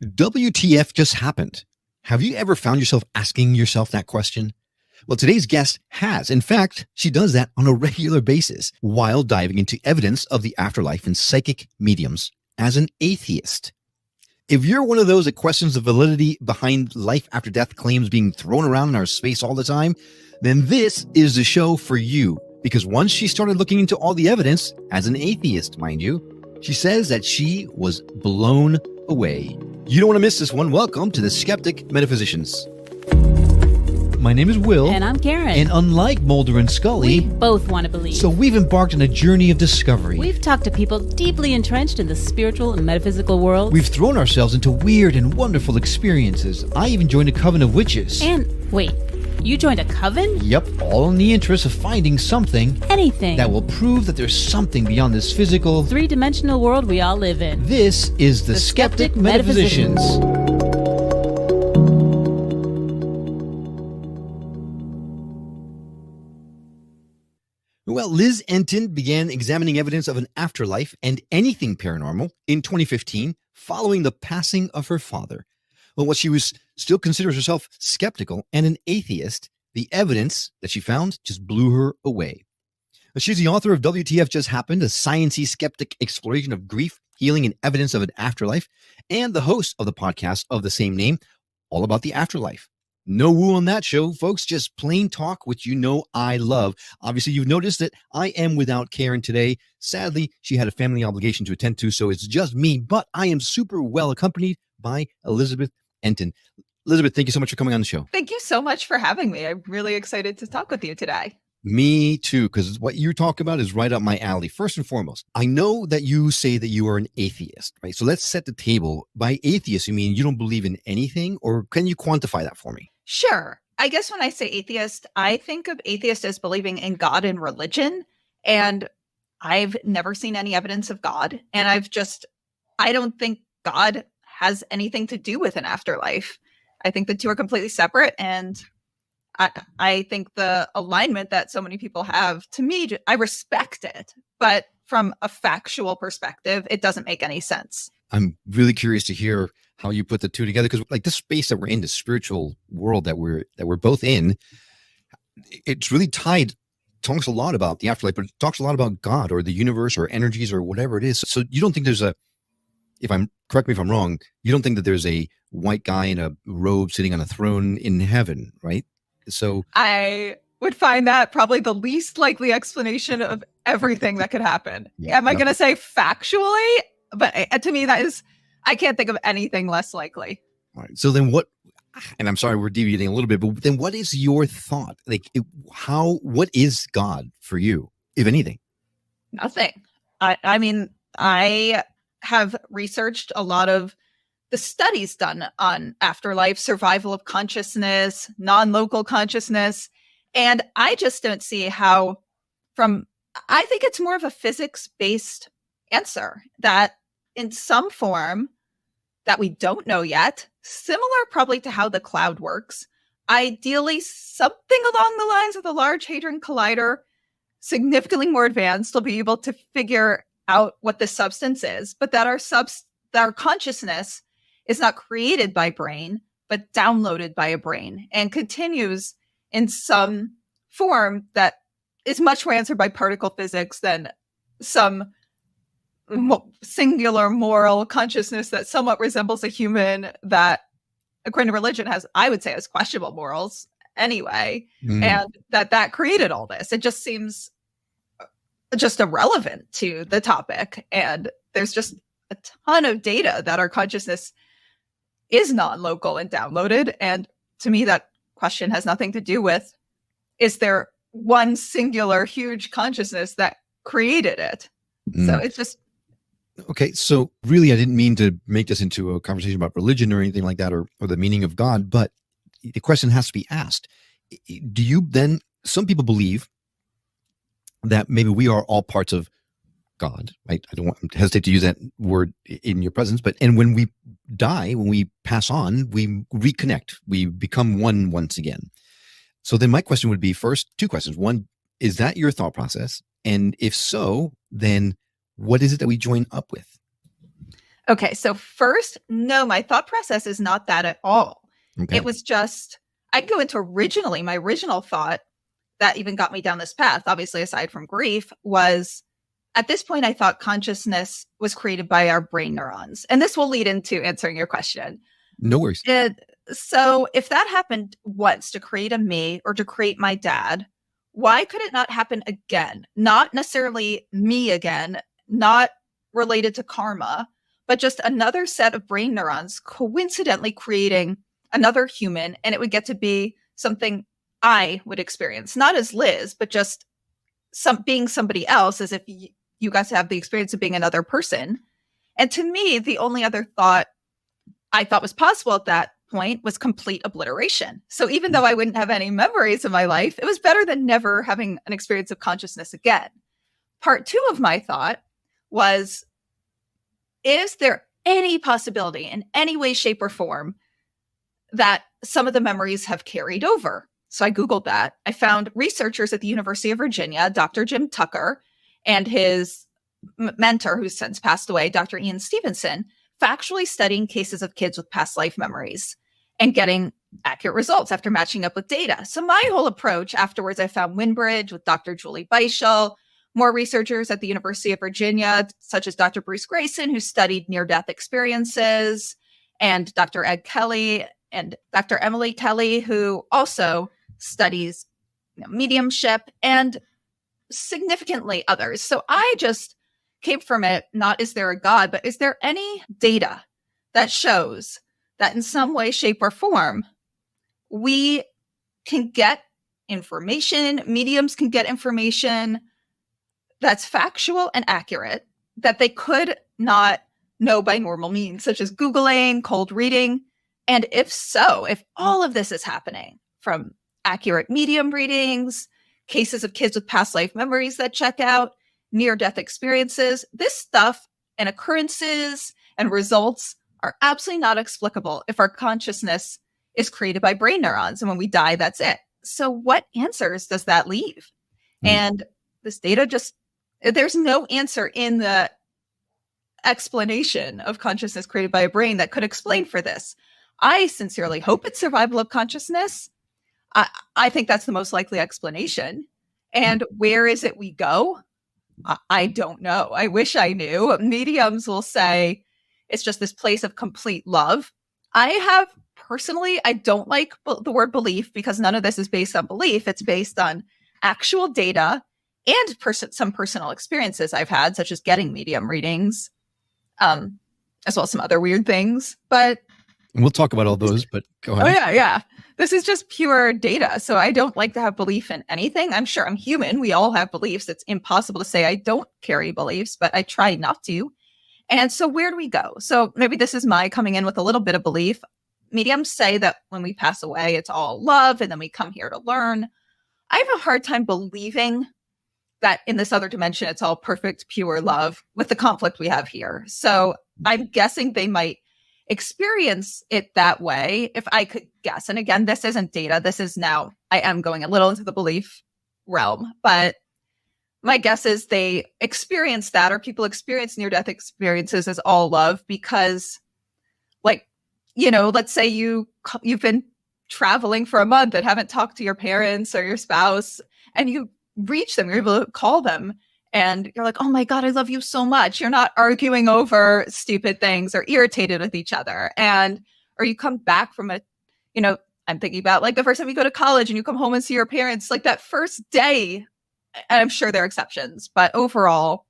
WTF just happened? Have you ever found yourself asking yourself that question? Well, today's guest has. In fact, she does that on a regular basis while diving into evidence of the afterlife and psychic mediums as an atheist. If you're one of those that questions the validity behind life after death claims being thrown around in our space all the time, then this is the show for you. Because once she started looking into all the evidence, as an atheist, mind you, she says that she was blown away. You don't want to miss this one. Welcome to the Skeptic Metaphysicians. My name is Will. And I'm Karen. And unlike Mulder and Scully, we both want to believe. So we've embarked on a journey of discovery. We've talked to people deeply entrenched in the spiritual and metaphysical world. We've thrown ourselves into weird and wonderful experiences. I even joined a coven of witches. And wait, you joined a coven? Yep, all in the interest of finding something. Anything. That will prove that there's something beyond this physical, three-dimensional world we all live in. This is the Skeptic Metaphysicians. Well, Liz Entin began examining evidence of an afterlife and anything paranormal in 2015 following the passing of her father. Well, while she was still considers herself skeptical and an atheist, the evidence that she found just blew her away. She's the author of WTF Just Happened, a sciencey skeptic exploration of grief, healing, and evidence of an afterlife, and the host of the podcast of the same name, all about the afterlife. No woo on that show, folks, just plain talk, which you know I love. Obviously, you've noticed that I am without Karen today. Sadly, she had a family obligation to attend to, so it's just me, but I am super well accompanied by Elizabeth Entin. Elizabeth, thank you so much for coming on the show. Thank you so much for having me. I'm really excited to talk with you today. Me too, because what you talk about is right up my alley. First and foremost, I know that you say that you are an atheist, right? So let's set the table. By atheist, you mean you don't believe in anything, or can you quantify that for me? Sure. I guess when I say atheist, I think of atheist as believing in God and religion. And I've never seen any evidence of God. And I don't think God has anything to do with an afterlife. I think the two are completely separate. And I think the alignment that so many people have, to me, I respect it. But from a factual perspective, it doesn't make any sense. I'm really curious to hear how you put the two together, because like this space that we're in, the spiritual world that we're both in, it's really tied, talks a lot about the afterlife, but it talks a lot about God or the universe or energies or whatever it is. So you don't think there's correct me if I'm wrong, you don't think that there's a white guy in a robe sitting on a throne in heaven, right? So I would find that probably the least likely explanation of everything that could happen. Yeah, Am I going to say factually? But to me, I can't think of anything less likely. All right. So then what, and I'm sorry, we're deviating a little bit, but then what is your thought? Like what is God for you, if anything? Nothing. I mean, I have researched a lot of the studies done on afterlife, survival of consciousness, non-local consciousness. And I just don't see how I think it's more of a physics-based answer that in some form that we don't know yet, similar probably to how the cloud works, ideally something along the lines of the Large Hadron Collider, significantly more advanced, will be able to figure out what the substance is, but that our consciousness is not created by brain, but downloaded by a brain and continues in some form that is much more answered by particle physics than some singular moral consciousness that somewhat resembles a human that, according to religion, has questionable morals anyway, and that created all this. It just seems just irrelevant to the topic. And there's just a ton of data that our consciousness is non-local and downloaded. And to me, that question has nothing to do with, is there one singular huge consciousness that created it? So it's just... Okay, so really, I didn't mean to make this into a conversation about religion or anything like that, or the meaning of God, but the question has to be asked. Do you then, some people believe that maybe we are all parts of God, right? I don't want to hesitate to use that word in your presence, and when we die, when we pass on, we reconnect, we become one once again. So then my question would be, first, two questions. One, is that your thought process? And if so, then what is it that we join up with? Okay, so first, no, my thought process is not that at all. Okay. It was just, I'd go into my original thought that even got me down this path, obviously, aside from grief, was at this point, I thought consciousness was created by our brain neurons. And this will lead into answering your question. No worries. So if that happened once to create a me or to create my dad, why could it not happen again? Not necessarily me again, not related to karma, but just another set of brain neurons coincidentally creating another human, and it would get to be something I would experience, not as Liz, but just being somebody else, as if you guys have the experience of being another person. And to me, the only other thought I thought was possible at that point was complete obliteration. So even though I wouldn't have any memories of my life, it was better than never having an experience of consciousness again. Part two of my thought was, is there any possibility in any way, shape, or form that some of the memories have carried over? So I Googled that. I found researchers at the University of Virginia, Dr. Jim Tucker, and his mentor, who's since passed away, Dr. Ian Stevenson, factually studying cases of kids with past life memories and getting accurate results after matching up with data. So my whole approach afterwards, I found Winbridge with Dr. Julie Beischel, more researchers at the University of Virginia, such as Dr. Bruce Grayson, who studied near-death experiences, and Dr. Ed Kelly and Dr. Emily Kelly, who also studies mediumship, and significantly others. So I just came from it, not is there a God, but is there any data that shows that in some way, shape, or form, we can get information, mediums can get information that's factual and accurate that they could not know by normal means, such as Googling, cold reading? And if so, if all of this is happening from accurate medium readings, cases of kids with past life memories that check out, near-death experiences, this stuff and occurrences and results are absolutely not explicable if our consciousness is created by brain neurons. And when we die, that's it. So what answers does that leave? And this data there's no answer in the explanation of consciousness created by a brain that could explain for this. I sincerely hope it's survival of consciousness. I think that's the most likely explanation. And where is it we go? I don't know. I wish I knew. Mediums will say it's just this place of complete love. I don't like the word belief, because none of this is based on belief. It's based on actual data and some personal experiences I've had, such as getting medium readings, as well as some other weird things. But we'll talk about all those, but go ahead. Oh, yeah. This is just pure data. So I don't like to have belief in anything. I'm sure I'm human. We all have beliefs. It's impossible to say I don't carry beliefs, but I try not to. And so where do we go? So maybe this is my coming in with a little bit of belief. Mediums say that when we pass away, it's all love, and then we come here to learn. I have a hard time believing that in this other dimension, it's all perfect, pure love with the conflict we have here. So I'm guessing they might experience it that way, if I could guess. And again, this isn't data. This is now, I am going a little into the belief realm, but my guess is they experience that, or people experience near-death experiences as all love because, like, let's say you've been traveling for a month and haven't talked to your parents or your spouse, and you reach them, you're able to call them, and you're like, oh my God, I love you so much. You're not arguing over stupid things or irritated with each other. Or you come back from I'm thinking about like the first time you go to college and you come home and see your parents, like that first day, and I'm sure there are exceptions, but overall,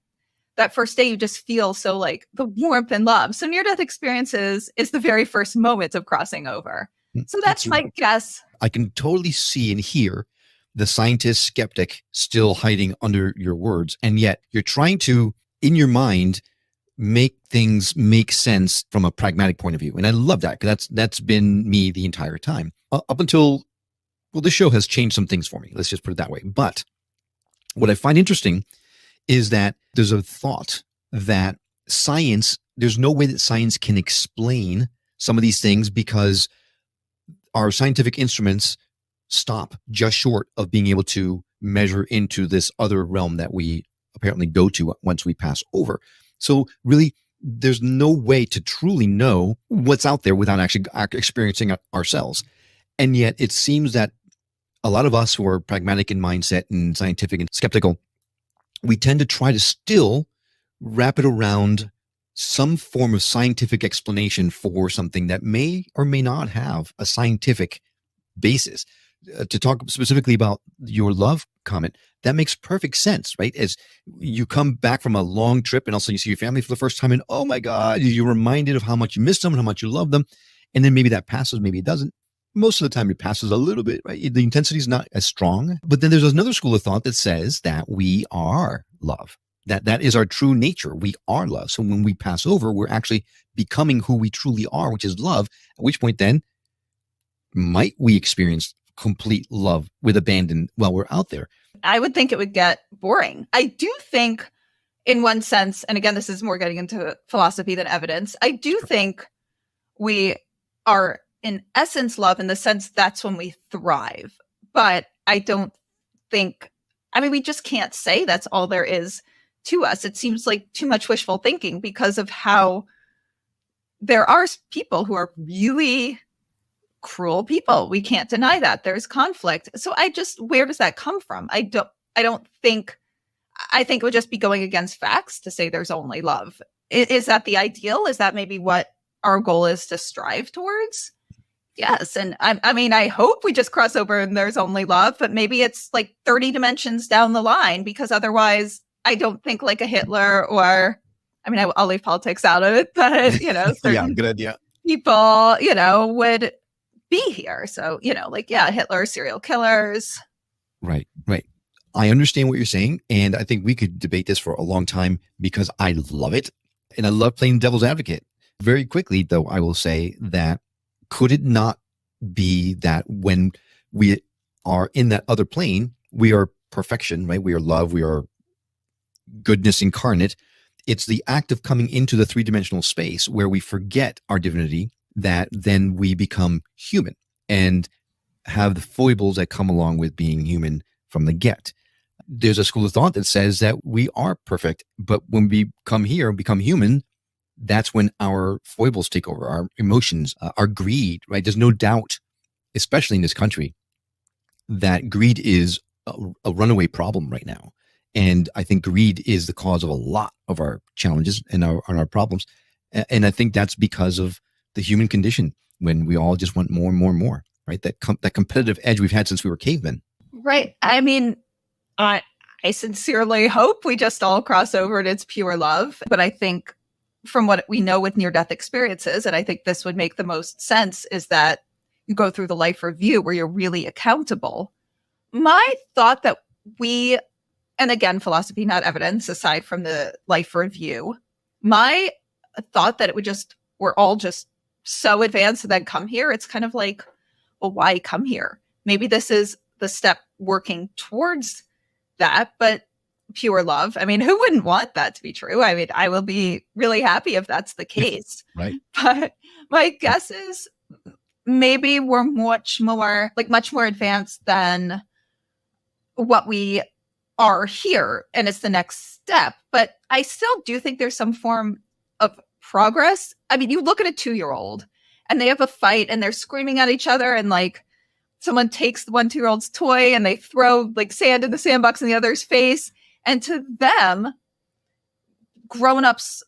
that first day, you just feel so like the warmth and love. So near-death experiences is the very first moment of crossing over. So that's my guess. I can totally see and hear the scientist skeptic still hiding under your words. And yet you're trying to, in your mind, make things make sense from a pragmatic point of view. And I love that, because that's been me the entire time. Up until, this show has changed some things for me. Let's just put it that way. But what I find interesting is that there's a thought that there's no way that science can explain some of these things, because our scientific instruments stop just short of being able to measure into this other realm that we apparently go to once we pass over. So really, there's no way to truly know what's out there without actually experiencing it ourselves. And yet it seems that a lot of us who are pragmatic in mindset and scientific and skeptical, we tend to try to still wrap it around some form of scientific explanation for something that may or may not have a scientific basis. To talk specifically about your love comment, that makes perfect sense, right? As you come back from a long trip and also you see your family for the first time and, oh my God, you're reminded of how much you miss them and how much you love them. And then maybe that passes, maybe it doesn't. Most of the time it passes a little bit, right? The intensity is not as strong. But then there's another school of thought that says that we are love. That is our true nature. We are love. So when we pass over, we're actually becoming who we truly are, which is love. At which point then might we experience complete love with abandon while we're out there? I would think it would get boring. I do think in one sense, and again, this is more getting into philosophy than evidence, I do think we are in essence love in the sense that's when we thrive. But I don't think, I mean, we just can't say that's all there is to us. It seems like too much wishful thinking because of how there are people who are really cruel people. We can't deny that. There's conflict. So where does that come from? I think it would just be going against facts to say there's only love. Is that the ideal? Is that maybe what our goal is to strive towards? Yes. And I mean, I hope we just cross over and there's only love, but maybe it's like 30 dimensions down the line, because otherwise I don't think like a Hitler or, I mean, I'll leave politics out of it, but, certain good idea. people, would be here. So, Hitler, serial killers. Right. I understand what you're saying. And I think we could debate this for a long time because I love it. And I love playing devil's advocate. Very quickly, though, I will say that could it not be that when we are in that other plane, we are perfection, right? We are love. We are goodness incarnate. It's the act of coming into the three-dimensional space where we forget our divinity, that then we become human and have the foibles that come along with being human from the get. There's a school of thought that says that we are perfect, but when we come here and become human, that's when our foibles take over, our emotions, our greed, right? There's no doubt, especially in this country, that greed is a runaway problem right now. And I think greed is the cause of a lot of our challenges and our problems. And I think that's because of the human condition, when we all just want more and more and more, right? That competitive edge we've had since we were cavemen. Right. I mean, I sincerely hope we just all cross over and it's pure love. But I think from what we know with near-death experiences, and I think this would make the most sense, is that you go through the life review where you're really accountable. My thought that and again, philosophy, not evidence, aside from the life review, my thought that we're all just so advanced and then come here. It's kind of like, well, why come here? Maybe this is the step working towards that, but pure love. I mean, who wouldn't want that to be true? I mean, I will be really happy if that's the case. Right. But my guess is maybe we're much more advanced than what we are here. And it's the next step. But I still do think there's some form of progress. I mean, you look at a 2-year-old and they have a fight and they're screaming at each other, and like someone takes the 2-year-old's toy and they throw like sand in the sandbox in the other's face. And to them, grown-ups,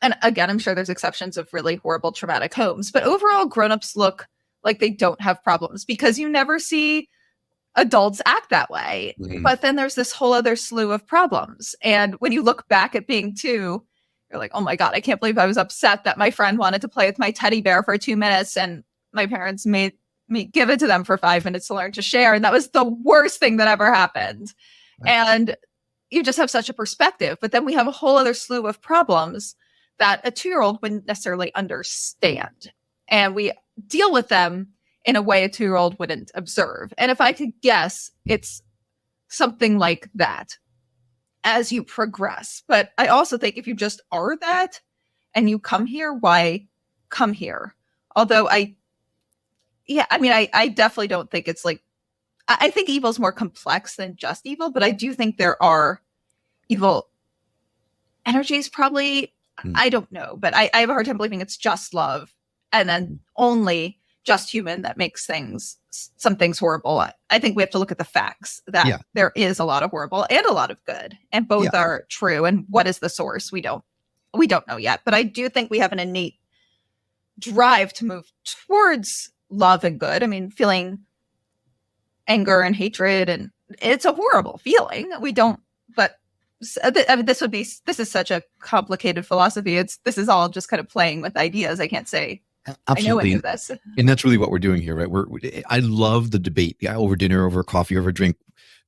and again, I'm sure there's exceptions of really horrible traumatic homes, but overall grown-ups look like they don't have problems because you never see adults act that way. Mm-hmm. But then there's this whole other slew of problems. And when you look back at being 2, you're like, oh my God, I can't believe I was upset that my friend wanted to play with my teddy bear for 2 minutes and my parents made me give it to them for 5 minutes to learn to share. And that was the worst thing that ever happened. Right. And you just have such a perspective. But then we have a whole other slew of problems that a 2-year-old wouldn't necessarily understand. And we deal with them in a way a 2-year-old wouldn't observe. And if I could guess, it's something like that as you progress. But I also think if you just are that and you come here, why come here? Although I definitely don't think it's like, I think evil is more complex than just evil, but I do think there are evil energies probably I don't know, but I have a hard time believing it's just love and then only just human that makes some things horrible. I think we have to look at the facts that there is a lot of horrible and a lot of good, and both are true. And what is the source? We don't know yet, but I do think we have an innate drive to move towards love and good. I mean, feeling anger and hatred, and it's a horrible feeling. We don't, but I mean, this is such a complicated philosophy. This is all just kind of playing with ideas. I can't say absolutely. I know any of this. And that's really what we're doing here, right? I love the debate, over dinner, over coffee, over a drink,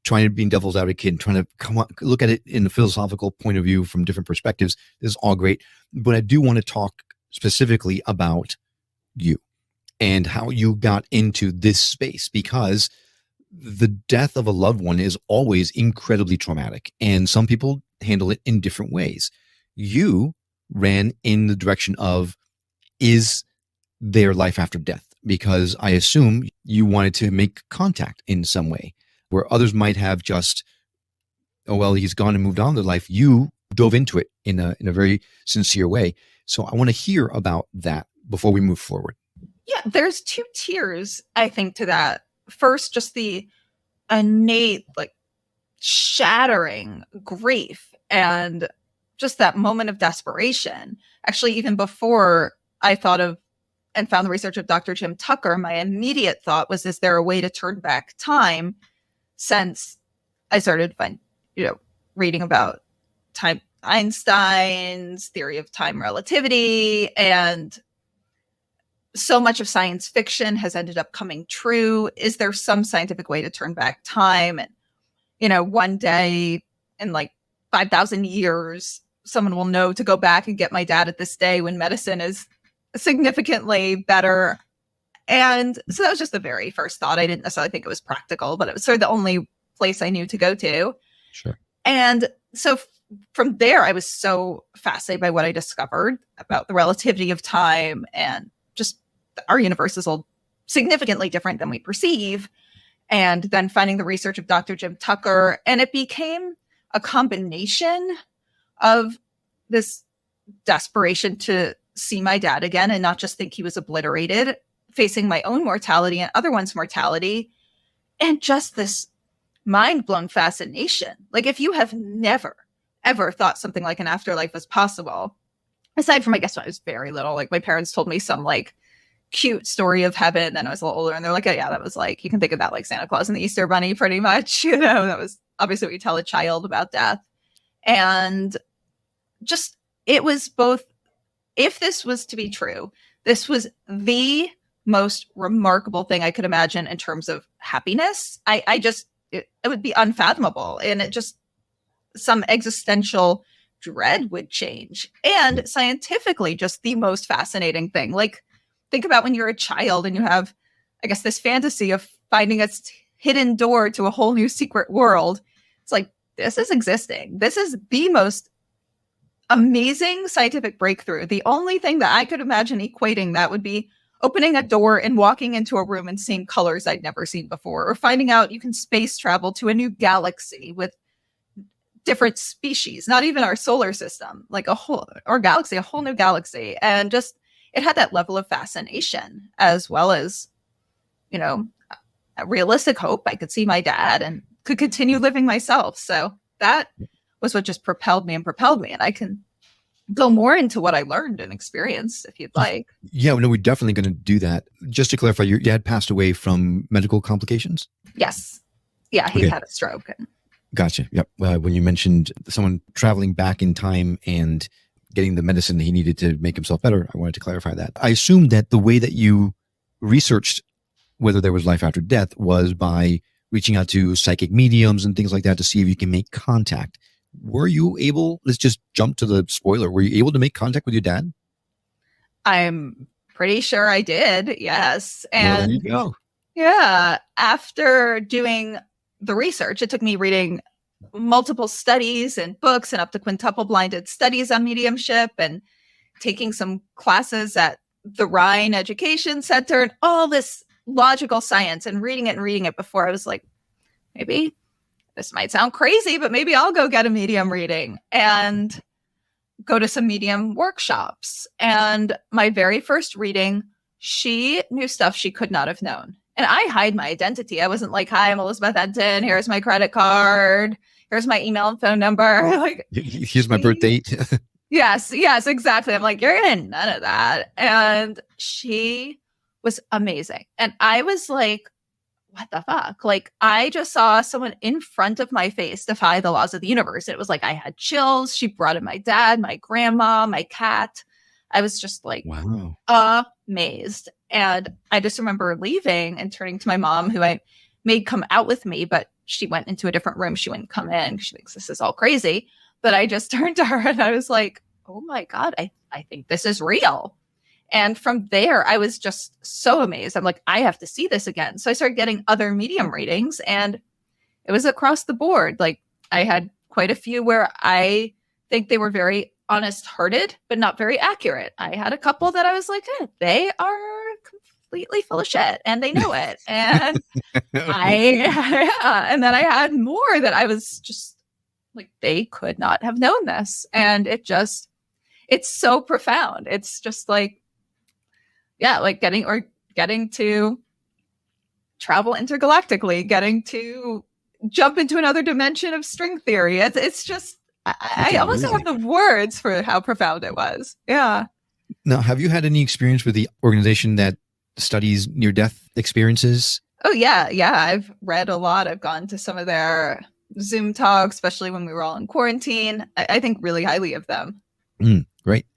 trying to be devil's advocate and trying to look at it in a philosophical point of view from different perspectives. This is all great. But I do want to talk specifically about you and how you got into this space, because the death of a loved one is always incredibly traumatic, and some people handle it in different ways. You ran in the direction of, is there life after death? Because I assume you wanted to make contact in some way, where others might have just, oh, well, he's gone and moved on to life. You dove into it in a very sincere way. So I want to hear about that before we move forward. Yeah, there's two tiers, I think, to that. First, just the innate, shattering grief and just that moment of desperation. Actually, even before I thought of and found the research of Dr. Jim Tucker, my immediate thought was, is there a way to turn back time? Since I started reading about Einstein's theory of time relativity, and so much of science fiction has ended up coming true. Is there some scientific way to turn back time? And, one day in 5,000 years, someone will know to go back and get my dad at this day when medicine is significantly better. And so that was just the very first thought. I didn't necessarily think it was practical, but it was sort of the only place I knew to go to. Sure. And so from there, I was so fascinated by what I discovered about the relativity of time, and just our universe is all significantly different than we perceive. And then finding the research of Dr. Jim Tucker, and it became a combination of this desperation to see my dad again and not just think he was obliterated, facing my own mortality and other one's mortality, and just this mind-blown fascination. If you have never, ever thought something like an afterlife was possible, aside from, I guess, when I was very little, my parents told me some cute story of heaven, and I was a little older, and they're like, oh yeah, that was you can think of that like Santa Claus and the Easter Bunny pretty much, that was obviously what you tell a child about death. And just, it was both, if this was to be true, this was the most remarkable thing I could imagine in terms of happiness. It would be unfathomable, and it just, some existential dread would change. And scientifically, just the most fascinating thing. Think about when you're a child and you have, I guess, this fantasy of finding a hidden door to a whole new secret world. It's this is existing. This is the most amazing scientific breakthrough. The only thing that I could imagine equating that would be opening a door and walking into a room and seeing colors I'd never seen before, or finding out you can space travel to a new galaxy with different species, not even our solar system, a whole new galaxy. And just, it had that level of fascination, as well as, a realistic hope. I could see my dad and could continue living myself. So that was what just propelled me. And I can go more into what I learned and experienced if you'd like. Yeah, no, we're definitely going to do that. Just to clarify, your dad passed away from medical complications? Yes. Yeah, he had a stroke. Gotcha. Yep. When you mentioned someone traveling back in time and getting the medicine he needed to make himself better, I wanted to clarify that. I assumed that the way that you researched whether there was life after death was by reaching out to psychic mediums and things like that to see if you can make contact. Were you able, let's just jump to the spoiler, were you able to make contact with your dad? I'm pretty sure I did, yes. And well, there you go. Yeah, after doing the research, it took me reading multiple studies and books and up to quintuple blinded studies on mediumship and taking some classes at the Rhine Education Center and all this logical science and reading it before I was like, maybe this might sound crazy, but maybe I'll go get a medium reading. And go to some medium workshops. And my very first reading, she knew stuff she could not have known. And I hide my identity. I wasn't like, hi, I'm Elizabeth Entin. Here's my credit card. Here's my email and phone number. Like, here's my birth date. Yes, exactly. I'm like, you're getting none of that. And she was amazing. And I was like, what the fuck? Like, I just saw someone in front of my face defy the laws of the universe. It was like I had chills. She brought in my dad, my grandma, my cat. I was just like, wow, amazed. And I just remember leaving and turning to my mom, who I made come out with me, but she went into a different room. She wouldn't come in. She thinks this is all crazy. But I just turned to her and I was like, oh my God, I think this is real. And from there, I was just so amazed. I'm like, I have to see this again. So I started getting other medium readings, and it was across the board. Like, I had quite a few where I think they were very honest-hearted, but not very accurate. I had a couple that I was like, they are completely full of shit and they know it. And and then I had more that I was just like, they could not have known this. And it's so profound. It's just like, like getting to travel intergalactically, getting to jump into another dimension of string theory. It's just, I almost don't have the words for how profound it was. Yeah. Now, have you had any experience with the organization that studies near-death experiences? Oh, yeah. I've read a lot. I've gone to some of their Zoom talks, especially when we were all in quarantine. I think really highly of them. Great.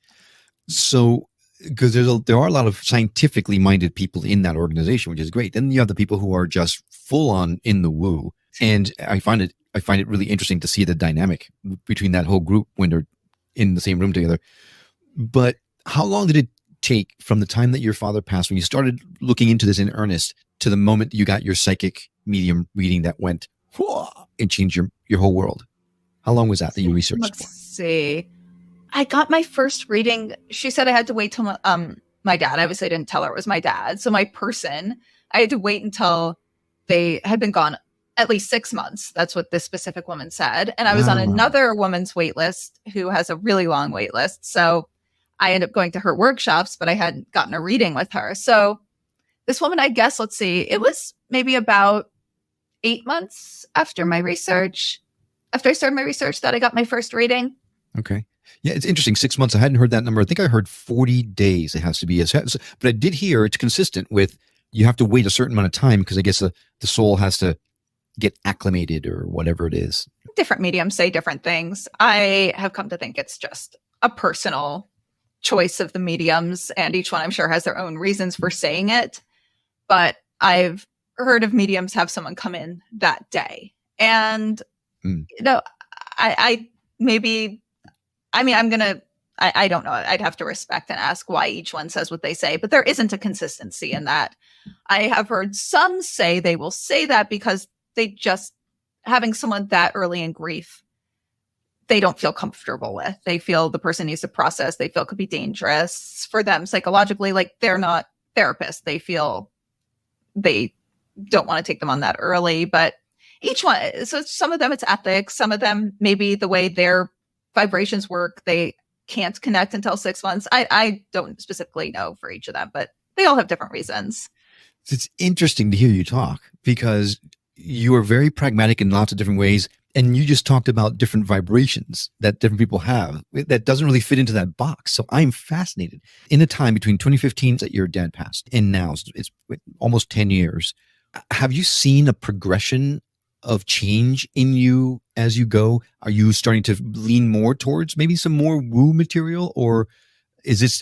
So, because there are a lot of scientifically minded people in that organization, which is great. Then you have the people who are just full on in the woo. And I find it really interesting to see the dynamic between that whole group when they're in the same room together. But how long did it take from the time that your father passed, when you started looking into this in earnest, to the moment you got your psychic medium reading that went and changed your whole world? How long was that you researched for? Let's see. I got my first reading. She said I had to wait till my dad. Obviously, I didn't tell her it was my dad. So my person, I had to wait until they had been gone at least 6 months. That's what this specific woman said. And I was on another woman's wait list who has a really long wait list. So I ended up going to her workshops, but I hadn't gotten a reading with her. So this woman, I guess, let's see, it was maybe about 8 months after my research, after I started my research, that I got my first reading. Okay. Yeah, it's interesting. 6 months. I hadn't heard that number. I think I heard 40 days it has to be. But I did hear it's consistent with you have to wait a certain amount of time because I guess the soul has to get acclimated or whatever it is. Different mediums say different things. I have come to think it's just a personal choice of the mediums, and each one I'm sure has their own reasons for saying it. But I've heard of mediums have someone come in that day. And, I don't know. I'd have to respect and ask why each one says what they say, but there isn't a consistency in that. I have heard some say they will say that because they just, having someone that early in grief, they don't feel comfortable with. They feel the person needs to process. They feel it could be dangerous for them psychologically. Like, they're not therapists. They feel they don't want to take them on that early, but each one. So some of them it's ethics. Some of them, maybe the way their vibrations work, they can't connect until 6 months. I don't specifically know for each of them, but they all have different reasons. It's interesting to hear you talk because you are very pragmatic in lots of different ways. And you just talked about different vibrations that different people have that doesn't really fit into that box. So I'm fascinated. In the time between 2015 that your dad passed and now it's almost 10 years. Have you seen a progression of change in you as you go? Are you starting to lean more towards maybe some more woo material, or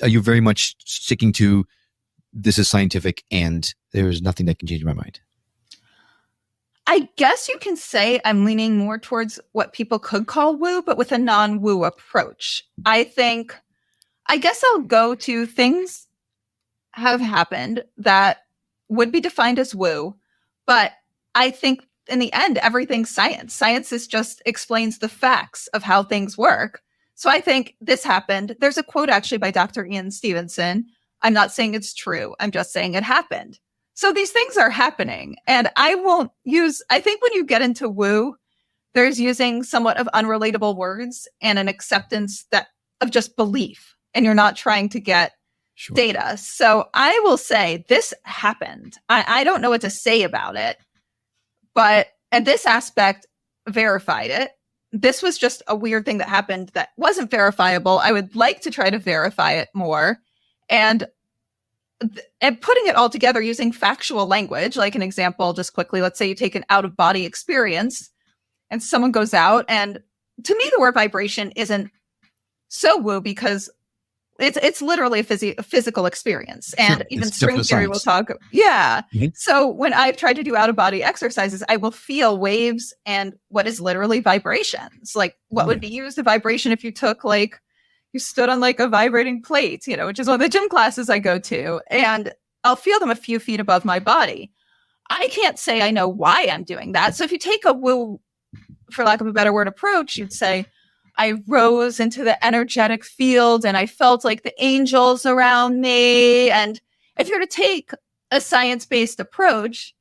are you very much sticking to this is scientific and there's nothing that can change my mind? I guess you can say I'm leaning more towards what people could call woo, but with a non-woo approach. I guess I'll go to things have happened that would be defined as woo, but I think in the end, everything's science. Science just explains the facts of how things work. So I think this happened. There's a quote actually by Dr. Ian Stevenson. I'm not saying it's true. I'm just saying it happened. So these things are happening, and I think when you get into woo, there's using somewhat of unrelatable words and an acceptance that of just belief, and you're not trying to get data. So I will say this happened. I don't know what to say about it, and this aspect verified it. This was just a weird thing that happened that wasn't verifiable. I would like to try to verify it more. And putting it all together using factual language, like an example, just quickly, let's say you take an out-of-body experience and someone goes out, and to me, the word vibration isn't so woo because it's literally a physical experience. And even string theory will talk. Yeah. Mm-hmm. So when I've tried to do out-of-body exercises, I will feel waves and what is literally vibrations. Like what would be used a vibration if you took you stood on a vibrating plate, which is one of the gym classes I go to, and I'll feel them a few feet above my body. I can't say I know why I'm doing that. So if you take a woo, for lack of a better word, approach, you'd say, I rose into the energetic field and I felt like the angels around me. And if you're to take a science-based approach,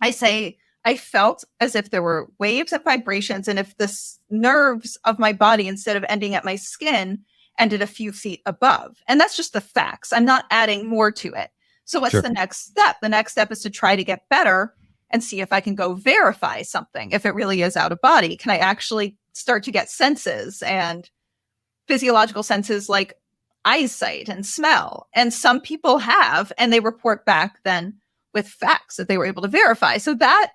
I say, I felt as if there were waves and vibrations, and if the nerves of my body, instead of ending at my skin, ended a few feet above. And that's just the facts. I'm not adding more to it. So what's the next step? The next step is to try to get better and see if I can go verify something. If it really is out of body, can I actually start to get senses and physiological senses like eyesight and smell? And some people have, and they report back then with facts that they were able to verify. So that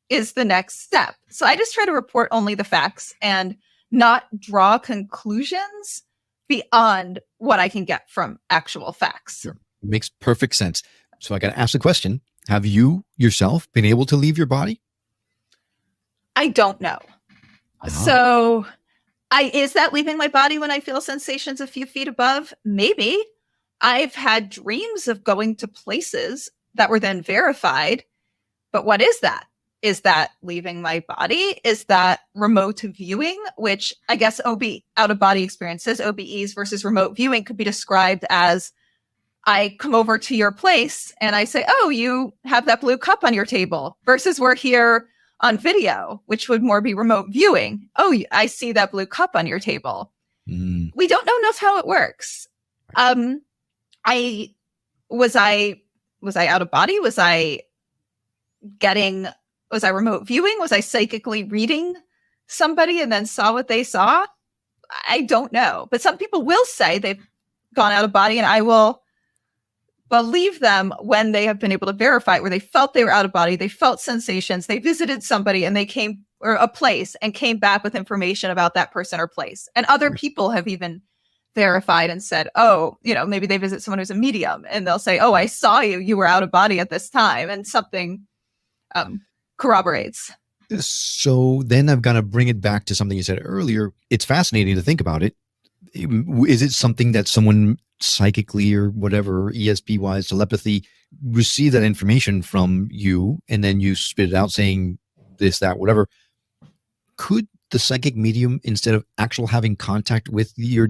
is the next step. So I just try to report only the facts and not draw conclusions beyond what I can get from actual facts. Sure. Makes perfect sense. So I got to ask the question, have you yourself been able to leave your body? I don't know. So is that leaving my body when I feel sensations a few feet above? Maybe. I've had dreams of going to places that were then verified. But what is that? Is that leaving my body? Is that remote viewing? Which I guess out-of-body experiences, OBEs versus remote viewing, could be described as I come over to your place and I say, oh, you have that blue cup on your table, versus we're here on video, which would more be remote viewing. Oh, I see that blue cup on your table. We don't know enough how it works. Was I out of body? Was I remote viewing? Was I psychically reading somebody and then saw what they saw? I don't know. But some people will say they've gone out of body, and I will believe them when they have been able to verify it, where they felt they were out of body, they felt sensations, they visited somebody and or a place and came back with information about that person or place. And other people have even verified and said, oh, maybe they visit someone who's a medium and they'll say, oh, I saw you were out of body at this time, and something corroborates. So then I've got to bring it back to something you said earlier. It's fascinating to think about it. Is it something that someone psychically or whatever, ESP wise, telepathy, receive that information from you and then you spit it out saying this, that, whatever? Could the psychic medium, instead of actual having contact with your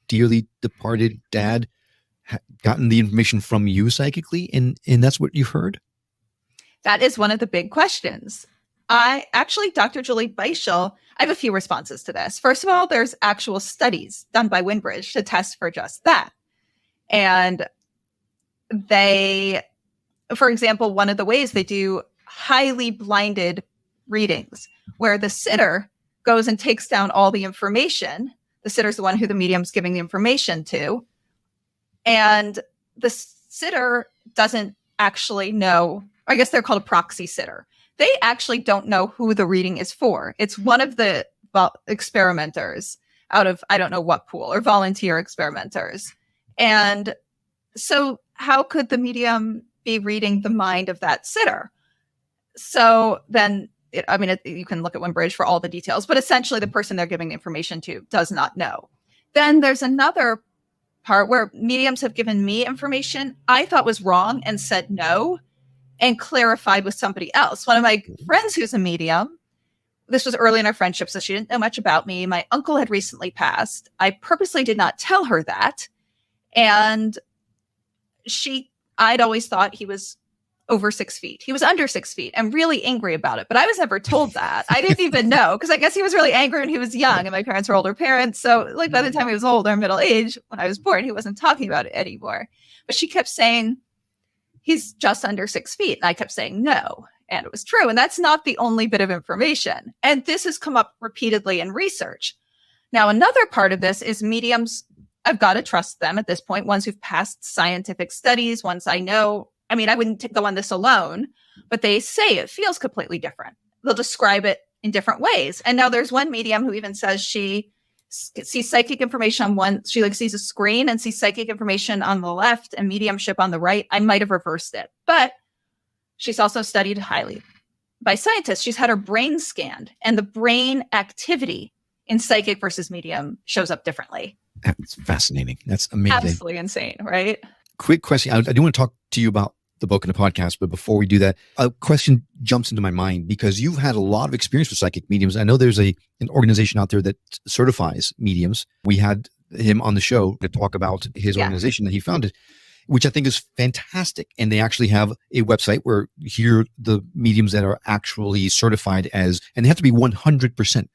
dearly departed dad, gotten the information from you psychically, and that's what you heard? That is one of the big questions. Dr. Julie Beischel, I have a few responses to this. First of all, there's actual studies done by Winbridge to test for just that. And for example, one of the ways they do highly blinded readings, where the sitter goes and takes down all the information. The sitter's the one who the medium's giving the information to. And the sitter doesn't actually know, I guess they're called a proxy sitter. They actually don't know who the reading is for. It's one of the experimenters out of, I don't know what pool, or volunteer experimenters. And so how could the medium be reading the mind of that sitter? So then, you can look at Winbridge for all the details, but essentially the person they're giving the information to does not know. Then there's another part where mediums have given me information I thought was wrong and said no, and clarified with somebody else. One of my friends who's a medium, this was early in our friendship, so she didn't know much about me. My uncle had recently passed. I purposely did not tell her that. And I'd always thought he was over 6 feet. He was under 6 feet and really angry about it. But I was never told that. I didn't even know, because I guess he was really angry when he was young and my parents were older parents. So like by the time he was old or middle age, when I was born, he wasn't talking about it anymore. But she kept saying, he's just under 6 feet. And I kept saying no. And it was true. And that's not the only bit of information. And this has come up repeatedly in research. Now, another part of this is mediums. I've got to trust them at this point. Ones who've passed scientific studies, ones I know. I mean, I wouldn't go on this alone, but they say it feels completely different. They'll describe it in different ways. And now there's one medium who even says she sees psychic information on one. She like sees a screen and sees psychic information on the left and mediumship on the right. I might have reversed it, but she's also studied highly by scientists. She's had her brain scanned, and the brain activity in psychic versus medium shows up differently. That's fascinating. That's amazing. Absolutely insane, right? Quick question. I do want to talk to you about the book and the podcast, but before we do that, a question jumps into my mind because you've had a lot of experience with psychic mediums. I know there's an organization out there that certifies mediums. We had him on the show to talk about his organization that he founded, which I think is fantastic. And they actually have a website where here are the mediums that are actually certified as, and they have to be 100%.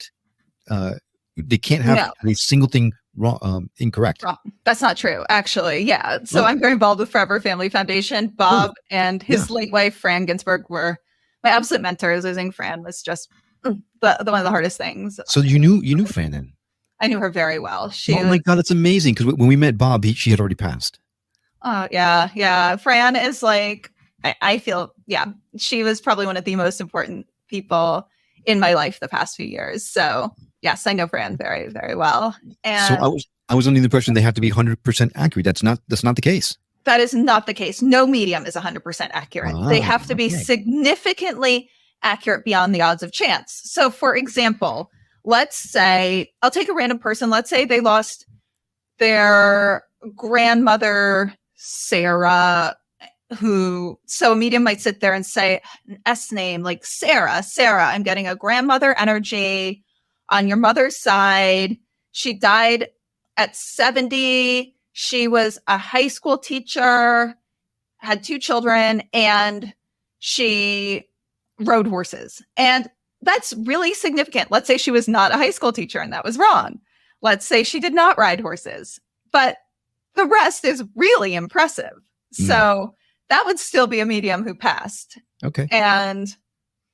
They can't have a single thing wrong, incorrect. Wrong. That's not true, actually. Yeah. So I'm very involved with Forever Family Foundation. Bob and his late wife, Fran Ginsburg, were my absolute mentors. Losing Fran was just the one of the hardest things. So you knew Fran then? I knew her very well. Oh my God, that's amazing. Because when we met Bob, she had already passed. Oh, yeah. Fran is like, I feel, she was probably one of the most important people in my life the past few years. So yes, I know Fran very, very well. And so I was under the impression they had to be 100% accurate. That's not the case. That is not the case. No medium is 100% accurate. They have to be significantly accurate beyond the odds of chance. So for example, let's say, I'll take a random person. Let's say they lost their grandmother, Sarah, so a medium might sit there and say an S name like Sarah, I'm getting a grandmother energy on your mother's side. She died at 70. She was a high school teacher, had 2 children, and she rode horses. And that's really significant. Let's say she was not a high school teacher and that was wrong. Let's say she did not ride horses, but the rest is really impressive. So that would still be a medium who passed. Okay. And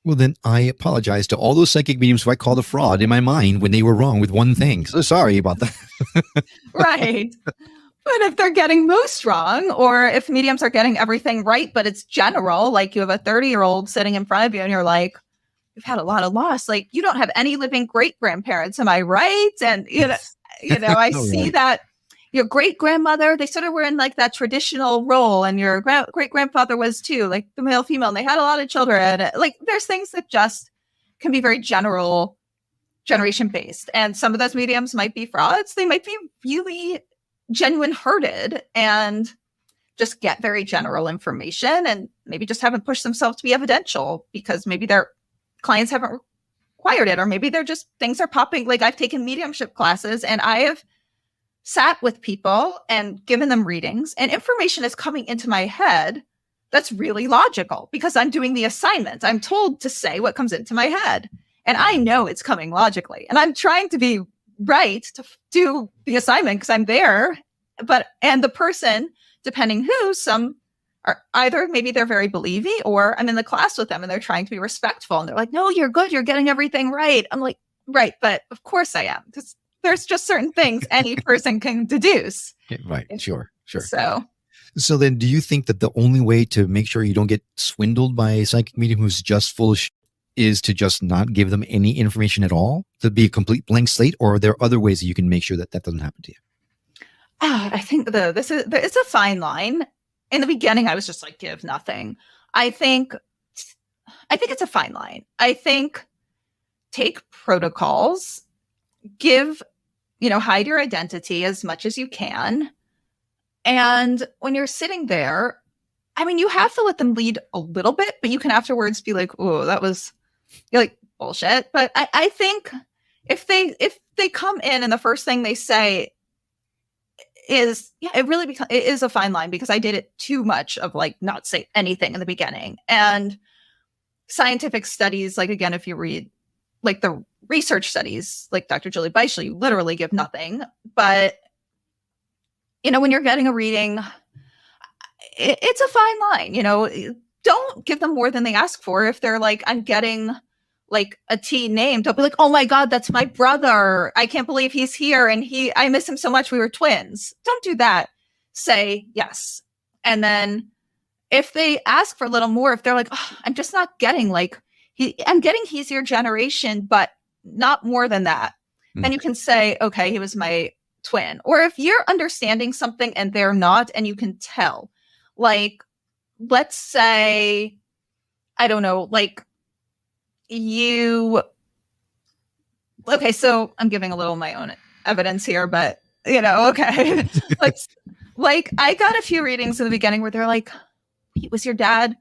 well, then I apologize to all those psychic mediums who I called a fraud in my mind when they were wrong with one thing. So sorry about that. Right. But if they're getting most wrong, or if mediums are getting everything right, but it's general, like you have a 30-year-old sitting in front of you and you're like, you've had a lot of loss. Like you don't have any living great grandparents. Am I right? And, I see that your great grandmother, they sort of were in like that traditional role, and your great grandfather was too, like the male, female, and they had a lot of children. Like there's things that just can be very general, generation based. And some of those mediums might be frauds. They might be really genuine hearted and just get very general information and maybe just haven't pushed themselves to be evidential because maybe their clients haven't required it, or maybe they're just, things are popping. Like I've taken mediumship classes and I have sat with people and given them readings, and information is coming into my head that's really logical because I'm doing the assignment. I'm told to say what comes into my head, and I know it's coming logically, and I'm trying to be right to do the assignment because I'm there. And the person, depending who, some are either maybe they're very believy, or I'm in the class with them and they're trying to be respectful and they're like, no, you're good. You're getting everything right. I'm like, right. But of course I am, because there's just certain things any person can deduce. Right. Sure. So then do you think that the only way to make sure you don't get swindled by a psychic medium who's just full of shit is to just not give them any information at all, to be a complete blank slate? Or are there other ways that you can make sure that doesn't happen to you? I think it's a fine line. In the beginning, I was just like, give nothing. I think it's a fine line. I think take protocols, hide your identity as much as you can. And when you're sitting there, I mean, you have to let them lead a little bit, but you can afterwards be like, oh, you're like bullshit. But I think if they come in and the first thing they say it really it is a fine line, because I did it too much of like not say anything in the beginning. And scientific studies, like, again, if you read like the research studies, like Dr. Julie Beischel, you literally give nothing. But, you know, when you're getting a reading, it's a fine line, don't give them more than they ask for. If they're like, I'm getting like a T name, don't be like, oh my God, that's my brother. I can't believe he's here. And I miss him so much. We were twins. Don't do that. Say yes. And then if they ask for a little more, if they're like, oh, I'm just not getting I'm getting he's your generation, but not more than that. Then you can say, okay, he was my twin. Or if you're understanding something and they're not, and you can tell, like, let's say, I don't know, like okay, so I'm giving a little of my own evidence here, but okay. Like I got a few readings in the beginning where they're like, was your dad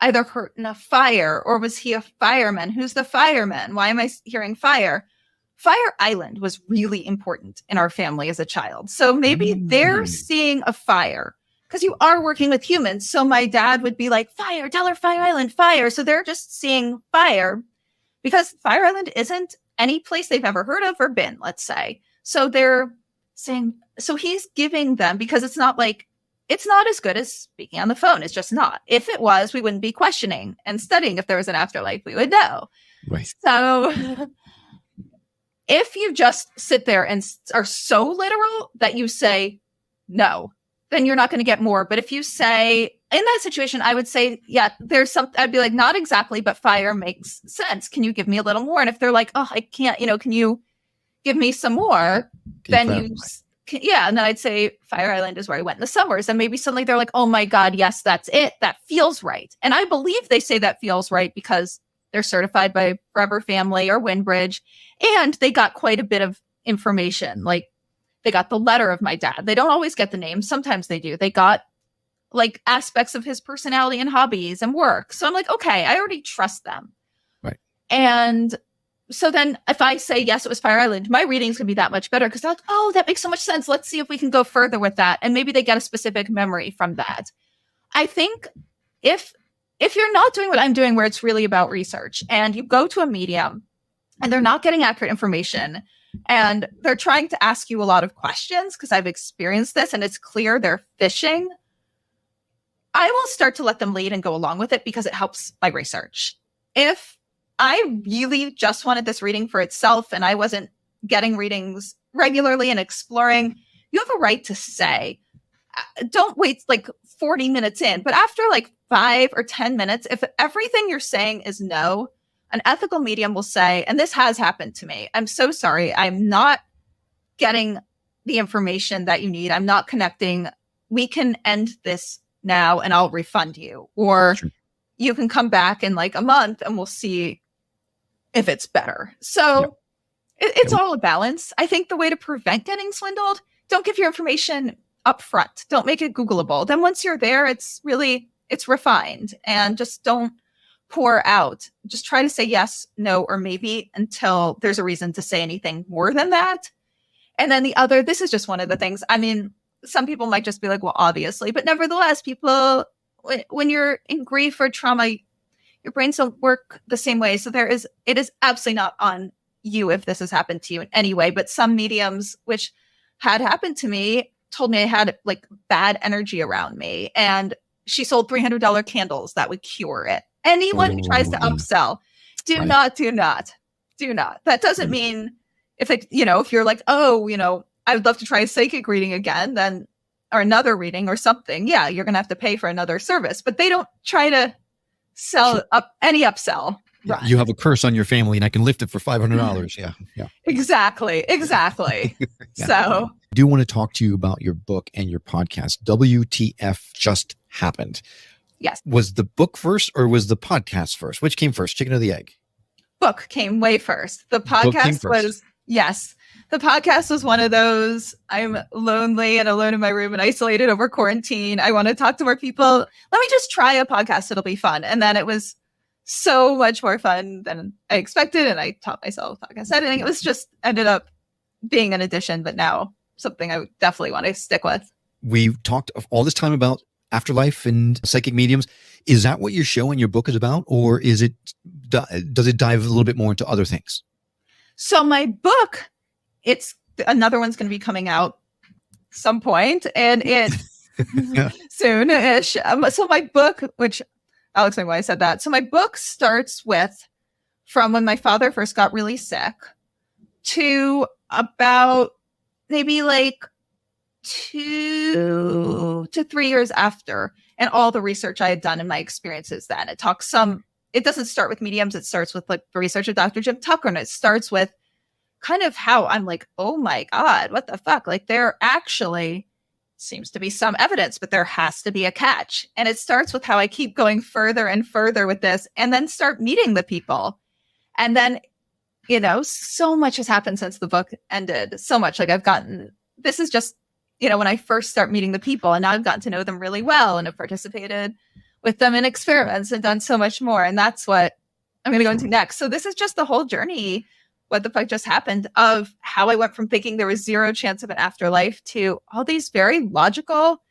either hurt in a fire, or was he a fireman? Who's the fireman? Why am I hearing fire? Fire Island was really important in our family as a child. So maybe they're seeing a fire, because you are working with humans. So my dad would be like, fire, tell her Fire Island, fire. So they're just seeing fire, because Fire Island isn't any place they've ever heard of or been, let's say. So they're saying, so he's giving them, because it's not as good as speaking on the phone. It's just not. If it was, we wouldn't be questioning and studying. If there was an afterlife, we would know. Right. So if you just sit there and are so literal that you say no, then you're not going to get more. But if you say, in that situation, I would say, yeah, there's something, I'd be like, not exactly, but fire makes sense. Can you give me a little more? And if they're like, oh, I can't, can you give me some more? Then and then I'd say Fire Island is where I went in the summers. And maybe suddenly they're like, oh my God, yes, that's it. That feels right. And I believe they say that feels right because they're certified by Forever Family or Windbridge. And they got quite a bit of information. Like, they got the letter of my dad. They don't always get the name. Sometimes they do. They got like aspects of his personality and hobbies and work. So I'm like, okay, I already trust them. Right. And so then if I say, yes, it was Fire Island, my reading's going to be that much better, because they're like, oh, that makes so much sense. Let's see if we can go further with that. And maybe they get a specific memory from that. I think if you're not doing what I'm doing, where it's really about research, and you go to a medium and they're not getting accurate information, and they're trying to ask you a lot of questions, because I've experienced this and it's clear they're fishing, I will start to let them lead and go along with it, because it helps my research. If I really just wanted this reading for itself and I wasn't getting readings regularly and exploring, you have a right to say, don't wait like 40 minutes in, but after like 5 or 10 minutes, if everything you're saying is no, an ethical medium will say, and this has happened to me, I'm so sorry, I'm not getting the information that you need. I'm not connecting. We can end this now and I'll refund you. Or you can come back in like a month and we'll see if it's better. So it's all a balance. I think the way to prevent getting swindled, don't give your information up front. Don't make it Googleable. Then once you're there, it's refined, and just don't pour out. Just try to say yes, no, or maybe until there's a reason to say anything more than that. And then the other, this is just one of the things. I mean, some people might just be like, well, obviously, but nevertheless, people, when you're in grief or trauma, your brains don't work the same way. So it is absolutely not on you if this has happened to you in any way. But some mediums, which had happened to me, told me I had like bad energy around me. And she sold $300 candles that would cure it. Anyone who tries to upsell, do not. That doesn't mean if you're like, oh, I would love to try a psychic reading again, then, or another reading or something. Yeah, you're going to have to pay for another service, but they don't try to sell up any upsell. Right. You have a curse on your family and I can lift it for $500. Yeah. Exactly. Yeah. So I do want to talk to you about your book and your podcast. WTF Just Happened. Yes. Was the book first or was the podcast first? Which came first, chicken or the egg? Book came way first. The podcast was, yes. The podcast was one of those, I'm lonely and alone in my room and isolated over quarantine. I want to talk to more people. Let me just try a podcast. It'll be fun. And then it was so much more fun than I expected. And I taught myself podcast editing. It was just ended up being an addition, but now something I would definitely want to stick with. We've talked all this time about afterlife and psychic mediums. Is that what your show and your book is about, or does it dive a little bit more into other things? So my book, it's another one's going to be coming out some point, and it's soon-ish. So my book, which I'll explain why I said that. So my book starts with from when my father first got really sick to about maybe like 2 to 3 years after, and all the research I had done and my experiences then. It doesn't start with mediums. It starts with like the research of Dr. Jim Tucker. And it starts with kind of how I'm like, oh my God, what the fuck? Like there actually seems to be some evidence, but there has to be a catch. And it starts with how I keep going further and further with this, and then start meeting the people. And then, so much has happened since the book ended. So much. Like this is just, when I first start meeting the people, and now I've gotten to know them really well and have participated with them in experiments and done so much more. And that's what I'm going to go into next. So this is just the whole journey, what the fuck just happened, of how I went from thinking there was zero chance of an afterlife to all these very logical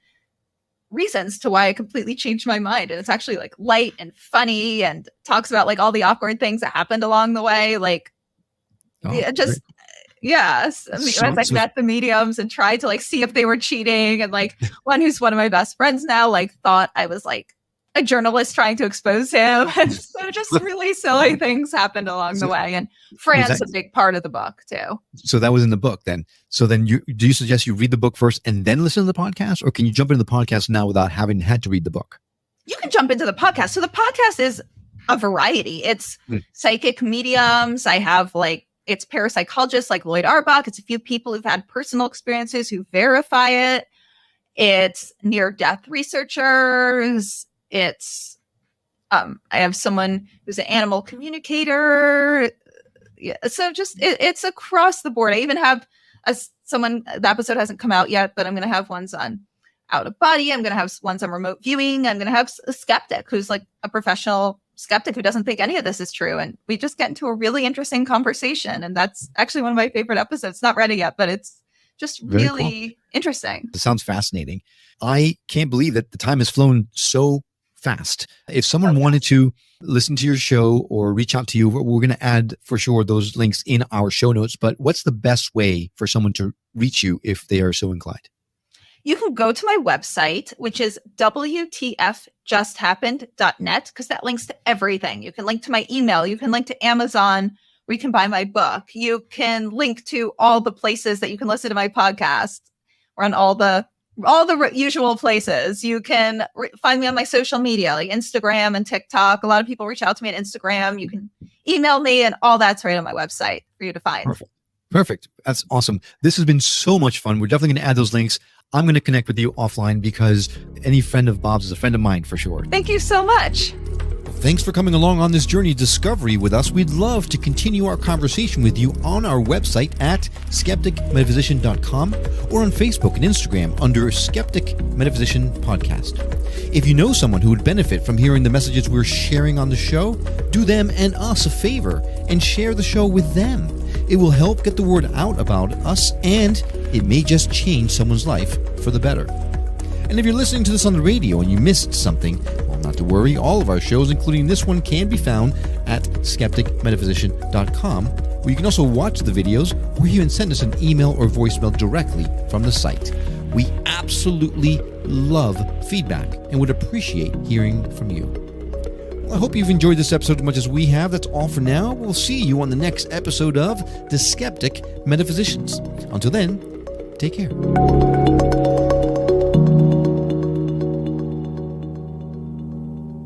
reasons to why I completely changed my mind. And it's actually like light and funny and talks about like all the awkward things that happened along the way. Like just... Yes. I like met the mediums and tried to like see if they were cheating. And like one who's one of my best friends now, like thought I was like a journalist trying to expose him. And so just really silly things happened along the way. And Fran's a big part of the book too. So that was in the book then. So then do you suggest you read the book first and then listen to the podcast? Or can you jump into the podcast now without having had to read the book? You can jump into the podcast. So the podcast is a variety. It's psychic mediums. I have it's parapsychologists like Lloyd Arbach. It's a few people who've had personal experiences who verify it. It's near-death researchers. It's I have someone who's an animal communicator. Yeah, so just it's across the board. I even have someone. The episode hasn't come out yet, but I'm going to have ones on out of body. I'm going to have ones on remote viewing. I'm going to have a skeptic who's like a professional skeptic who doesn't think any of this is true. And we just get into a really interesting conversation. And that's actually one of my favorite episodes. It's not ready yet, but it's just really interesting. It sounds fascinating. I can't believe that the time has flown so fast. If someone wanted to listen to your show or reach out to you, we're going to add for sure those links in our show notes. But what's the best way for someone to reach you if they are so inclined? You can go to my website, which is WTFJustHappened.net, because that links to everything. You can link to my email. You can link to Amazon, where you can buy my book. You can link to all the places that you can listen to my podcast. We're on all the usual places. You can find me on my social media, like Instagram and TikTok. A lot of people reach out to me on Instagram. You can email me, and all that's right on my website for you to find. Perfect. That's awesome. This has been so much fun. We're definitely going to add those links. I'm going to connect with you offline because any friend of Bob's is a friend of mine for sure. Thank you so much. Thanks for coming along on this journey of discovery with us. We'd love to continue our conversation with you on our website at skepticmetaphysician.com or on Facebook and Instagram under Skeptic Metaphysician Podcast. If you know someone who would benefit from hearing the messages we're sharing on the show, do them and us a favor and share the show with them. It will help get the word out about us, and it may just change someone's life for the better. And if you're listening to this on the radio and you missed something, well, not to worry. All of our shows, including this one, can be found at skepticmetaphysician.com, where you can also watch the videos or even send us an email or voicemail directly from the site. We absolutely love feedback and would appreciate hearing from you. I hope you've enjoyed this episode as much as we have. That's all for now. We'll see you on the next episode of The Skeptic Metaphysicians. Until then, take care.